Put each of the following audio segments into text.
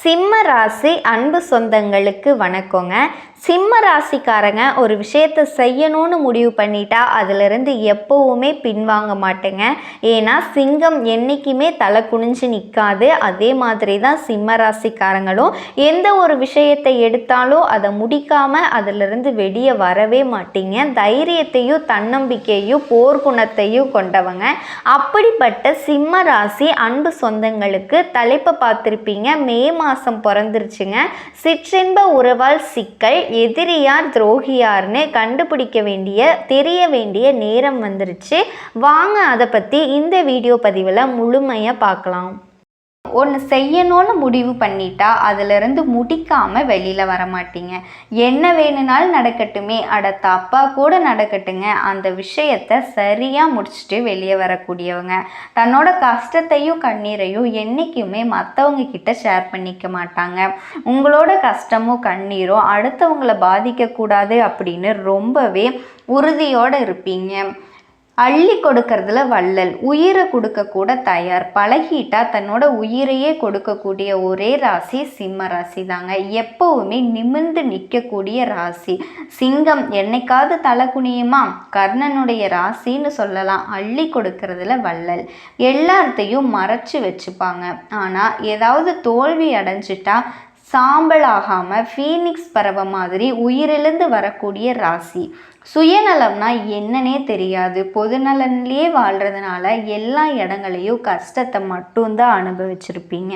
சிம்ம ராசி அன்பு சொந்தங்களுக்கு வணக்கங்க. சிம்ம ராசிக்காரங்க ஒரு விஷயத்தை செய்யணும்னு முடிவு பண்ணிட்டா அதிலிருந்து எப்போவுமே பின்வாங்க மாட்டேங்க. ஏன்னா சிங்கம் என்றைக்குமே தலை குனிஞ்சு நிற்காது. அதே மாதிரி தான் சிம்ம ராசிக்காரங்களும் எந்த ஒரு விஷயத்தை எடுத்தாலும் அதை முடிக்காமல் அதிலிருந்து வெளியே வரவே மாட்டீங்க. தைரியத்தையும் தன்னம்பிக்கையும் போர்க்குணத்தையும் கொண்டவங்க. அப்படிப்பட்ட சிம்ம ராசி அன்பு சொந்தங்களுக்கு தலைப்பை பார்த்துருப்பீங்க. மே மாதம் பிறந்துருச்சுங்க. சிற்றின்ப உறவால் சிக்கல், எதிரியார் துரோகியார்னு கண்டுபிடிக்க வேண்டிய தெரிய வேண்டிய நேரம் வந்துருச்சு. வாங்க அதை பற்றி இந்த வீடியோ பதிவில் முழுமையாக பார்க்கலாம். ஒன்று செய்யணும்னு முடிவு பண்ணிட்டா அதிலிருந்து முடிக்காமல் வெளியில் வர மாட்டீங்க. என்ன வேணும்னாலும் நடக்கட்டுமே, அட தப்பா கூட நடக்கட்டுங்க, அந்த விஷயத்தை சரியாக முடிச்சுட்டு வெளியே வரக்கூடியவங்க. தன்னோட கஷ்டத்தையும் கண்ணீரையும் என்றைக்குமே மற்றவங்க கிட்ட ஷேர் பண்ணிக்க மாட்டாங்க. உங்களோட கஷ்டமும் கண்ணீரும் அடுத்தவங்களை பாதிக்கக்கூடாது அப்படின்னு ரொம்பவே உறுதியோடு இருப்பீங்க. அள்ளி கொடுக்கறதுல வள்ளல், உயிரை கொடுக்க கூட தயார். பழகிட்டா தன்னோட உயிரையே கொடுக்கக்கூடிய ஒரே ராசி சிம்ம ராசி தாங்க. எப்பவுமே நிமிர்ந்து நிற்கக்கூடிய ராசி. சிங்கம் என்னைக்காவது தலை குனியுமா? கர்ணனுடைய ராசின்னு சொல்லலாம். அள்ளி கொடுக்கறதுல வள்ளல். எல்லாத்தையும் மறைச்சு வச்சுப்பாங்க. ஆனால் ஏதாவது தோல்வி அடைஞ்சிட்டா சாம்பல் ஆகாமல் ஃபீனிக்ஸ் பறவை மாதிரி உயிரிழந்து வரக்கூடிய ராசி. சுயநலம்னா என்னன்னே தெரியாது. பொதுநலன்லேயே வாழ்கிறதுனால எல்லா இடங்களையும் கஷ்டத்தை மட்டும்தான் அனுபவிச்சிருப்பீங்க.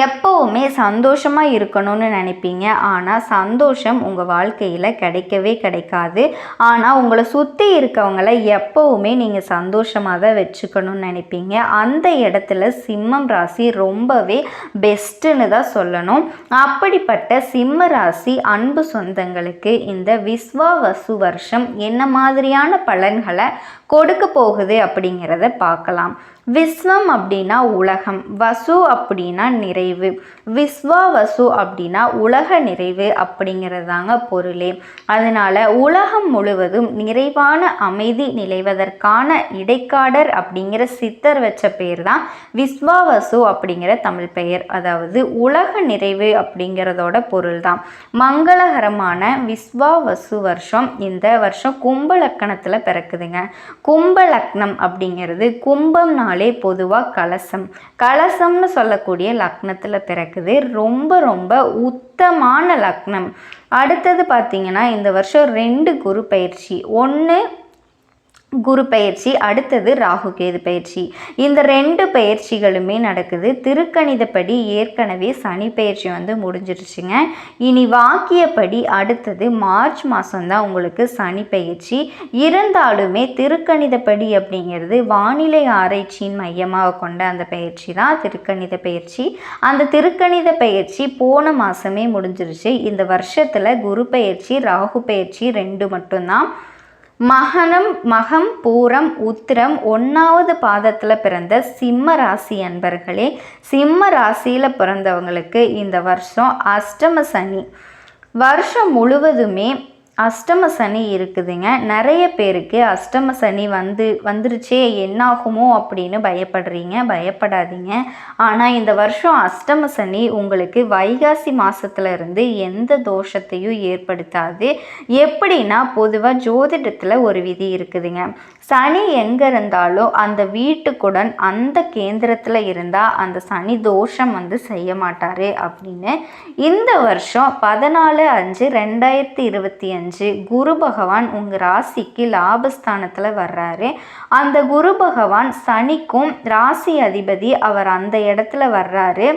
எப்போவுமே சந்தோஷமாக இருக்கணும்னு நினைப்பீங்க. ஆனால் சந்தோஷம் உங்கள் வாழ்க்கையில் கிடைக்கவே கிடைக்காது. ஆனால் உங்களை சுற்றி இருக்கவங்கள எப்போவுமே நீங்கள் சந்தோஷமாக தான் வச்சுக்கணும்னு நினைப்பீங்க. அந்த இடத்துல சிம்மம் ராசி ரொம்பவே பெஸ்ட்டுன்னு தான் சொல்லணும். அப்படிப்பட்ட சிம்ம ராசி அன்பு சொந்தங்களுக்கு இந்த விஸ்வாவசு வருஷம் என்ன மாதிரியான பலன்களை கொடுக்க போகுது அப்படிங்கிறத பார்க்கலாம். விஸ்வம் அப்படின்னா உலகம், வசு அப்படின்னா நிறைவு. விஸ்வாவசு அப்படின்னா உலக நிறைவு அப்படிங்கிறது தாங்க பொருளே. அதனால உலகம் முழுவதும் நிறைவான அமைதி நிலைவதற்கான இடைக்காடர் அப்படிங்கிற சித்தர் வச்ச பேர் தான் விஸ்வாவசு அப்படிங்கிற தமிழ் பெயர். அதாவது உலக நிறைவு அப்படிங்கிறதோட பொருள் தான். மங்களகரமான விஸ்வாவசு வருஷம் இந்த வருஷம் கும்ப லக்கணத்தில் பிறக்குதுங்க. கும்ப லக்னம் அப்படிங்கிறது கும்பம் பொதுவாக கலசம்னு சொல்லக்கூடிய லக்னத்தில் பிறக்குது. ரொம்ப ரொம்ப உத்தமான லக்னம். அடுத்தது பார்த்தீங்கன்னா இந்த வருஷம் 2 குரு பயிற்சி. ஒன்று குரு பயிற்சி, அடுத்தது ராகு கேது பயிற்சி. இந்த 2 பயிற்சிகளுமே நடக்குது. திருக்கணிதப்படி ஏற்கனவே சனி பயிற்சி முடிஞ்சிருச்சுங்க. இனி வாக்கியப்படி அடுத்தது மார்ச் மாதம்தான் உங்களுக்கு சனி பயிற்சி. இருந்தாலுமே திருக்கணிதப்படி அப்படிங்கிறது வானிலை ஆராய்ச்சியின் மையமாக கொண்ட அந்த பயிற்சி தான் திருக்கணித பயிற்சி. அந்த திருக்கணித பயிற்சி போன மாதமே முடிஞ்சிருச்சு. இந்த வருஷத்தில் குரு பயிற்சி ராகு பயிற்சி 2 மட்டும்தான். மகம் பூரம் உத்திரம் 1வது பாதத்தில் பிறந்த சிம்ம ராசி அன்பர்களே, சிம்ம ராசியில் பிறந்தவங்களுக்கு இந்த வருஷம் அஷ்டம சனி. வருஷம் முழுவதுமே அஷ்டம சனி இருக்குதுங்க. நிறைய பேருக்கு அஷ்டம சனி வந்துருச்சே என்னாகுமோ அப்படின்னு பயப்படுறீங்க. பயப்படாதீங்க. ஆனால் இந்த வருஷம் அஷ்டம சனி உங்களுக்கு வைகாசி மாதத்துல இருந்து எந்த தோஷத்தையும் ஏற்படுத்தாது. எப்படின்னா பொதுவாக ஜோதிடத்தில் ஒரு விதி இருக்குதுங்க. சனி எங்கே இருந்தாலும் அந்த வீட்டுக்குடன் அந்த கேந்திரத்தில் இருந்தால் அந்த சனி தோஷம் செய்ய மாட்டார் அப்படின்னு. இந்த வருஷம் 14/5/2025 குரு பகவான் உங்கள் ராசிக்கு லாபஸ்தானத்தில் வர்றாரு. அந்த குரு பகவான் சனிக்கும் ராசி அதிபதி, அவர் அந்த இடத்துல வர்றாரு.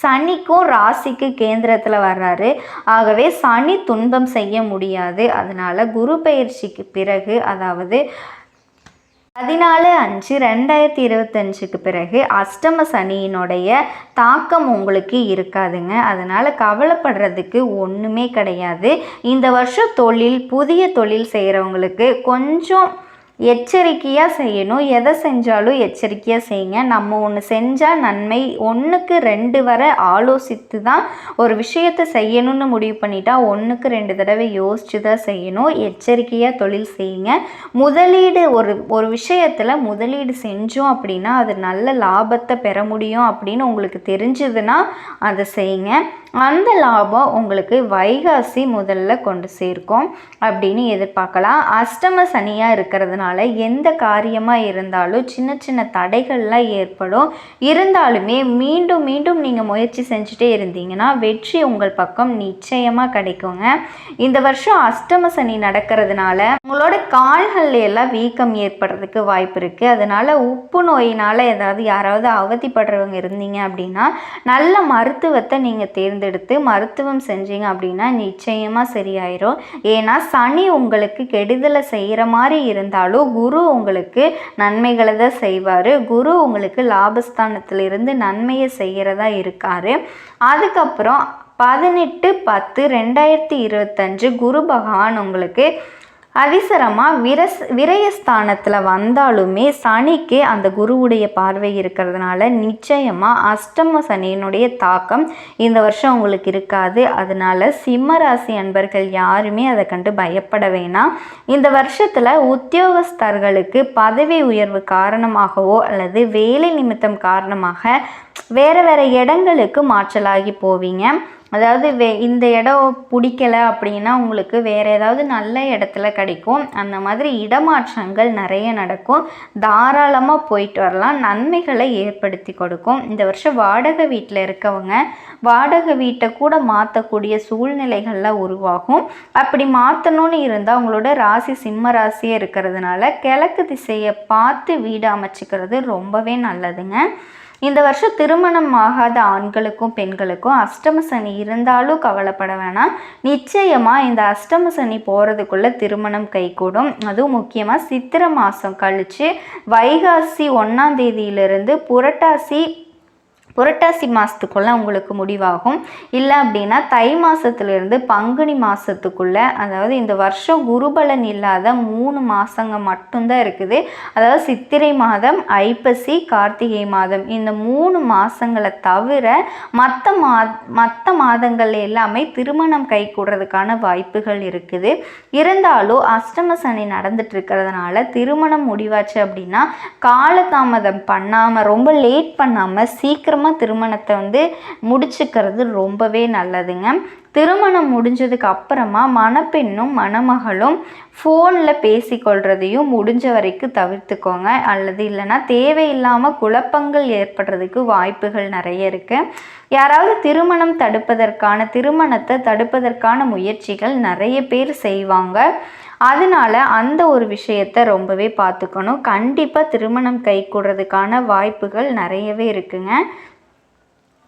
சனிக்கும் ராசிக்கு கேந்திரத்தில் வர்றாரு. ஆகவே சனி துன்பம் செய்ய முடியாது. அதனால் குரு பயிற்சிக்கு பிறகு, அதாவது 14/5/2025 பிறகு அஷ்டம சனியினுடைய தாக்கம் உங்களுக்கு இருக்காதுங்க. அதனால் கவலைப்படுறதுக்கு ஒன்றுமே கிடையாது. இந்த வருஷம் புதிய தொழில் செய்கிறவங்களுக்கு கொஞ்சம் எச்சரிக்கையாக செய்யணும். எதை செஞ்சாலும் எச்சரிக்கையாக செய்யுங்க. நம்ம ஒன்று செஞ்சால் நன்மை, 1க்கு 2 வரை ஆலோசித்து தான் ஒரு விஷயத்தை செய்யணும்னு முடிவு பண்ணிட்டா 1க்கு 2 தடவை யோசித்து தான் செய்யணும். எச்சரிக்கையாக தொழில் செய்யுங்க. முதலீடு ஒரு விஷயத்தில் முதலீடு செஞ்சோம் அப்படின்னா அது நல்ல லாபத்தை பெற முடியும் அப்படின்னு உங்களுக்கு தெரிஞ்சதுன்னா அதை செய்யுங்க. அந்த லாபம் உங்களுக்கு வைகாசி முதல்ல கொண்டு சேர்க்கும் அப்படின்னு எதிர்பார்க்கலாம். அஷ்டம சனியாக இருக்கிறதுனால எந்த காரியமாக இருந்தாலும் சின்ன சின்ன தடைகள்லாம் ஏற்படும். இருந்தாலுமே மீண்டும் மீண்டும் நீங்கள் முயற்சி செஞ்சுட்டே இருந்தீங்கன்னா வெற்றி உங்கள் பக்கம் நிச்சயமாக கிடைக்குங்க. இந்த வருஷம் அஷ்டம சனி நடக்கிறதுனால உங்களோட கால்கள் எல்லாம் வீக்கம் ஏற்படுறதுக்கு வாய்ப்பு இருக்குது. அதனால் உப்பு நோயினால் ஏதாவது யாராவது அவதிப்படுறவங்க இருந்தீங்க அப்படின்னா நல்ல மருத்துவத்தை நீங்கள் தேர்ந்தெடுத்து மருத்துவம் செஞ்சீங்க அப்படின்னா நிச்சயமாக சரியாயிரும். ஏன்னா சனி உங்களுக்கு கெடுதலை செய்கிற மாதிரி இருந்தாலும் குரு உங்களுக்கு நன்மைகளை தான் செய்வார். குரு உங்களுக்கு லாபஸ்தானத்திலிருந்து நன்மையை செய்கிறதா இருக்கார். அதுக்கப்புறம் 18/10/2025 குரு பகவான் உங்களுக்கு அதிசரமாக விரயஸ்தானத்தில் வந்தாலுமே சனிக்கு அந்த குருவுடைய பார்வை இருக்கிறதுனால நிச்சயமாக அஷ்டம சனியினுடைய தாக்கம் இந்த வருஷம் உங்களுக்கு இருக்காது. அதனால் சிம்மராசி அன்பர்கள் யாருமே அதை கண்டு பயப்பட வேணாம். இந்த வருஷத்தில் உத்தியோகஸ்தர்களுக்கு பதவி உயர்வு காரணமாகவோ அல்லது வேலை நிமித்தம் காரணமாக வேறு இடங்களுக்கு மாற்றலாகி போவீங்க. அதாவது இந்த இடம் பிடிக்கலை அப்படின்னா உங்களுக்கு வேறு ஏதாவது நல்ல இடத்துல கிடைக்கும். அந்த மாதிரி இடமாற்றங்கள் நிறைய நடக்கும். தாராளமாக போயிட்டு வரலாம். நன்மைகளை ஏற்படுத்தி கொடுக்கும். இந்த வருஷம் வாடகை வீட்டில் இருக்கவங்க வாடகை வீட்டை கூட மாற்றக்கூடிய சூழ்நிலைகள்லாம் உருவாகும். அப்படி மாற்றணும்னு இருந்தால் உங்களோட ராசி சிம்ம ராசியே இருக்கிறதுனால கிழக்கு திசையை பார்த்து வீடு அமைச்சிக்கிறது ரொம்பவே நல்லதுங்க. இந்த வருஷம் திருமணம் ஆகாத ஆண்களுக்கும் பெண்களுக்கும் அஷ்டம சனி இருந்தாலும் கவலைப்பட வேணாம். நிச்சயமாக இந்த அஷ்டம சனி போகிறதுக்குள்ளே திருமணம் கைகூடும். அதுவும் முக்கியமாக சித்திரை மாதம் கழித்து வைகாசி 1ஆம் தேதியிலிருந்து புரட்டாசி மாதத்துக்குள்ளே உங்களுக்கு முடிவாகும். இல்லை அப்படின்னா தை மாதத்துலேருந்து பங்குனி மாதத்துக்குள்ளே, அதாவது இந்த வருஷம் குருபலன் இல்லாத 3 மாதங்க மட்டும்தான் இருக்குது. அதாவது சித்திரை மாதம், ஐப்பசி, கார்த்திகை மாதம், இந்த 3 மாதங்களை தவிர மற்ற மாதங்கள் எல்லாமே திருமணம் கைகூடுறதுக்கான வாய்ப்புகள் இருக்குது. இருந்தாலும் அஷ்டம சனி நடந்துட்டு இருக்கிறதுனால திருமணம் முடிவாச்சு அப்படின்னா காலதாமதம் பண்ணாமல், ரொம்ப லேட் பண்ணாமல் சீக்கிரமாக திருமணத்தை முடிச்சுக்கிறது ரொம்பவே நல்லதுங்க. திருமணம் முடிஞ்சதுக்கு அப்புறமா மணப்பெண்ணும் மணமகளும் ஃபோனில் பேசிக்கொள்றதையும் முடிஞ்ச வரைக்கும் தவிர்த்துக்கோங்க. அல்லது இல்லைன்னா தேவையில்லாமல் குழப்பங்கள் ஏற்படுறதுக்கு வாய்ப்புகள் நிறைய இருக்குது. யாராவது திருமணத்தை தடுப்பதற்கான முயற்சிகள் நிறைய பேர் செய்வாங்க. அதனால அந்த ஒரு விஷயத்தை ரொம்பவே பார்த்துக்கணும். கண்டிப்பாக திருமணம் கைகூடுறதுக்கான வாய்ப்புகள் நிறையவே இருக்குங்க.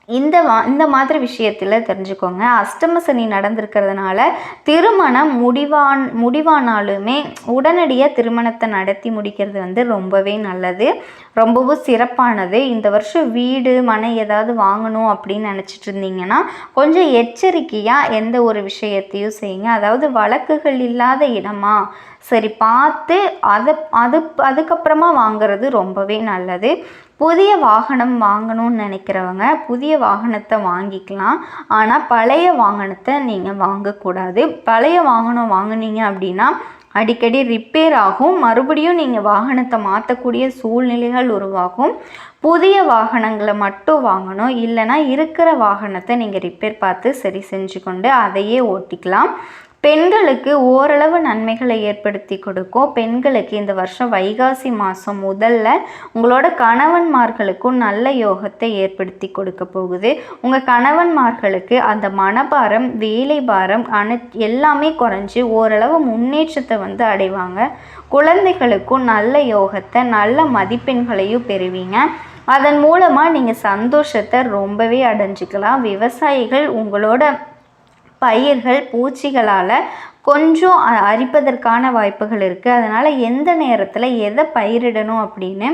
இந்த மாதிரி விஷயத்தில் தெரிஞ்சுக்கோங்க. அஷ்டம சனி நடந்திருக்கிறதுனால திருமணம் முடிவானாலுமே உடனடியாக திருமணத்தை நடத்தி முடிக்கிறது ரொம்பவே நல்லது, ரொம்பவும் சிறப்பானது. இந்த வருஷம் வீடு மனை ஏதாவது வாங்கணும் அப்படின்னு நினச்சிட்டு இருந்தீங்கன்னா கொஞ்சம் எச்சரிக்கையாக எந்த ஒரு விஷயத்தையும் செய்யுங்க. அதாவது வழக்குகள் இல்லாத இடமா சரி பார்த்து அதுக்கப்புறமா வாங்கிறது ரொம்பவே நல்லது. புதிய வாகனம் வாங்கணும்னு நினைக்கிறவங்க புதிய வாகனத்தை வாங்கிக்கலாம். ஆனால் பழைய வாகனத்தை நீங்கள் வாங்கக்கூடாது. பழைய வாகனம் வாங்கினீங்க அப்படின்னா அடிக்கடி ரிப்பேர் ஆகும். மறுபடியும் நீங்கள் வாகனத்தை மாற்றக்கூடிய சூழ்நிலைகள் உருவாகும். புதிய வாகனங்களை மட்டும் வாங்கணும். இல்லைனா இருக்கிற வாகனத்தை நீங்கள் ரிப்பேர் பார்த்து சரி செஞ்சு கொண்டு அதையே ஓட்டிக்கலாம். பெண்களுக்கு ஓரளவு நன்மைகளை ஏற்படுத்தி கொடுக்கும். பெண்களுக்கு இந்த வருஷம் வைகாசி மாதம் முதல்ல உங்களோட கணவன்மார்களுக்கும் நல்ல யோகத்தை ஏற்படுத்தி கொடுக்க போகுது. உங்கள் கணவன்மார்களுக்கு அந்த மனபாரம், வேலை பாரம் எல்லாமே குறைஞ்சி ஓரளவு முன்னேற்றத்தை அடைவாங்க. குழந்தைகளுக்கும் நல்ல யோகத்தை, நல்ல மதிப்பெண்களையும் பெறுவீங்க. அதன் மூலமாக நீங்கள் சந்தோஷத்தை ரொம்பவே அடைஞ்சிக்கலாம். விவசாயிகள் உங்களோட பயிர்கள் பூச்சிகளால் கொஞ்சம் அரிப்பதற்கான வாய்ப்புகள் இருக்குது. அதனால் எந்த நேரத்தில் எதை பயிரிடணும் அப்படின்னு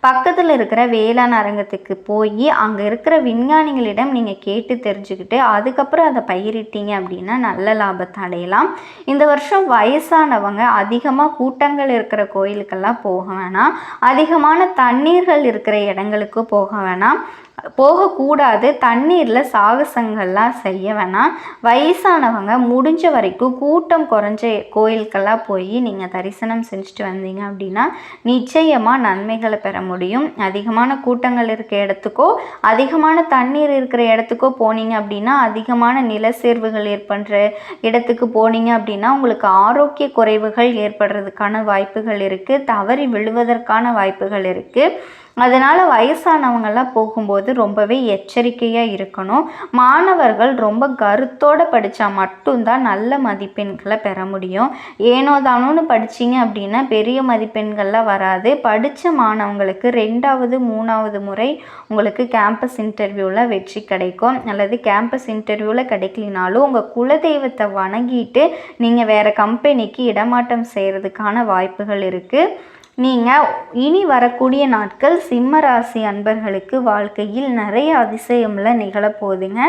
பக்கத்தில் இருக்கிற வேளாண் அரங்கத்துக்கு போய் அங்கே இருக்கிற விஞ்ஞானிகளிடம் நீங்கள் கேட்டு தெரிஞ்சுக்கிட்டு அதுக்கப்புறம் அதை பயிரிட்டீங்க அப்படின்னா நல்ல லாபத்தை அடையலாம். இந்த வருஷம் வயசானவங்க அதிகமாக கூட்டங்கள் இருக்கிற கோயிலுக்கெல்லாம் போக வேணாம், அதிகமான தண்ணீர்கள் இருக்கிற இடங்களுக்கு போக வேணாம், போகக்கூடாது. தண்ணீரில் சாகசங்கள்லாம் செய்ய வேணாம். வயசானவங்க முடிஞ்ச வரைக்கும் கூட்டம் குறைஞ்ச கோயிலுக்கெல்லாம் போய் நீங்கள் தரிசனம் செஞ்சுட்டு வந்தீங்க அப்படின்னா நிச்சயமாக நன்மைகளை பெற முடியும். அதிகமான கூட்டங்கள் இருக்க இடத்துக்கோ அதிகமான தண்ணீர் இருக்கிற இடத்துக்கோ போனீங்க அப்படின்னா அதிகமான நிலச்சேர்வுகள் ஏற்படுற இடத்துக்கு போனீங்க அப்படின்னா உங்களுக்கு ஆரோக்கிய குறைவுகள் ஏற்படுறதுக்கான வாய்ப்புகள் இருக்குது, தவறி விழுவதற்கான வாய்ப்புகள் இருக்குது. அதனால் வயசானவங்கெல்லாம் போகும்போது ரொம்பவே எச்சரிக்கையாக இருக்கணும். மாணவர்கள் ரொம்ப கருத்தோடு படித்தா மட்டும்தான் நல்ல மதிப்பெண்களை பெற முடியும். ஏனோ தானோன்னு படிச்சிங்க அப்படின்னா பெரிய மதிப்பெண்கள்லாம் வராது. படித்த மாணவங்களுக்கு 2வது 3வது முறை உங்களுக்கு கேம்பஸ் இன்டர்வியூவில் வெற்றி கிடைக்கும். அல்லது கேம்பஸ் இன்டர்வியூவில் கிடைக்கலினாலும் உங்கள் குலதெய்வத்தை வணங்கிட்டு நீங்கள் வேறு கம்பெனிக்கு இடமாற்றம் செய்கிறதுக்கான வாய்ப்புகள் இருக்குது. நீங்கள் இனி வரக்கூடிய நாட்கள் சிம்ம ராசி அன்பர்களுக்கு வாழ்க்கையில் நிறைய அதிசயம்லாம் நிகழப்போகுதுங்க.